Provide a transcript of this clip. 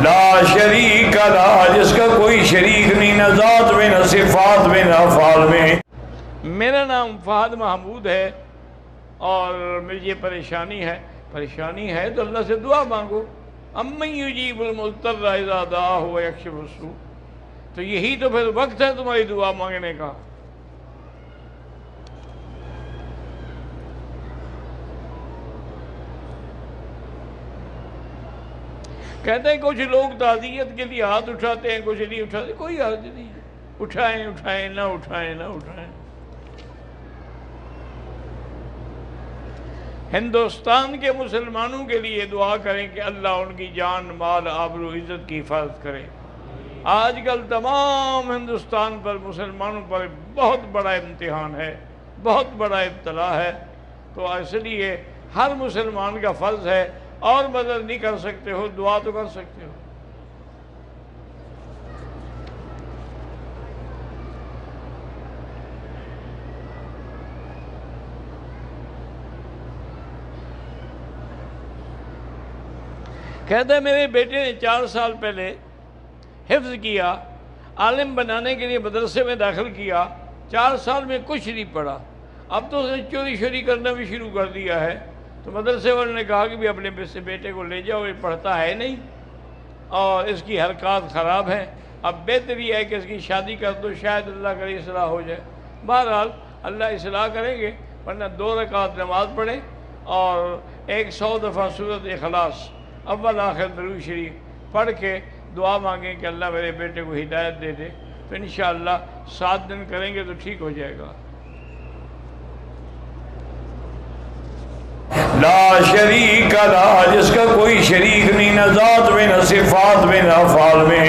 لا شریک لہ، جس کا کوئی شریک نہیں، نہ ذات میں نہ صفات میں نہ افعال میں۔ میرا نام فہد محمود ہے اور مجھے یہ پریشانی ہے تو اللہ سے دعا مانگو۔ امن یجیب المضطر اذا دعاہ ویکشف السوء، تو یہی تو پھر وقت ہے تمہاری دعا مانگنے کا۔ کہتے ہیں کچھ لوگ تعزیت کے لیے ہاتھ اٹھاتے ہیں، کچھ نہیں اٹھاتے، کوئی حرج نہیں ہے، اٹھائیں نہ اٹھائیں۔ ہندوستان کے مسلمانوں کے لیے دعا کریں کہ اللہ ان کی جان، مال، آبرو، عزت کی حفاظت کرے۔ آج کل تمام ہندوستان پر، مسلمانوں پر بہت بڑا امتحان ہے، بہت بڑا ابتلا ہے، تو اس لیے ہر مسلمان کا فرض ہے، اور مدد نہیں کر سکتے ہو دعا تو کر سکتے ہو۔ کہتا ہے میرے بیٹے نے 4 سال پہلے حفظ کیا، عالم بنانے کے لیے مدرسے میں داخل کیا، 4 سال میں کچھ نہیں پڑھا، اب تو اس نے چوری کرنا بھی شروع کر دیا ہے۔ تو مدرسے والوں نے کہا کہ بھی اپنے بیٹے کو لے جاؤ، یہ پڑھتا ہے نہیں اور اس کی حرکات خراب ہیں، اب بہتر یہ ہے کہ اس کی شادی کر دو، شاید اللہ کرے اصلاح ہو جائے۔ بہرحال اللہ اصلاح کریں گے، ورنہ 2 رکعت نماز پڑھیں اور 100 دفعہ سورۃ اخلاص اول آخر درود شریف پڑھ کے دعا مانگیں کہ اللہ میرے بیٹے کو ہدایت دے دے، تو انشاءاللہ 7 دن کریں گے تو ٹھیک ہو جائے گا۔ لا شریک لہ، جس کا کوئی شریک نہیں، نہ ذات میں نہ صفات میں نہ افعال میں۔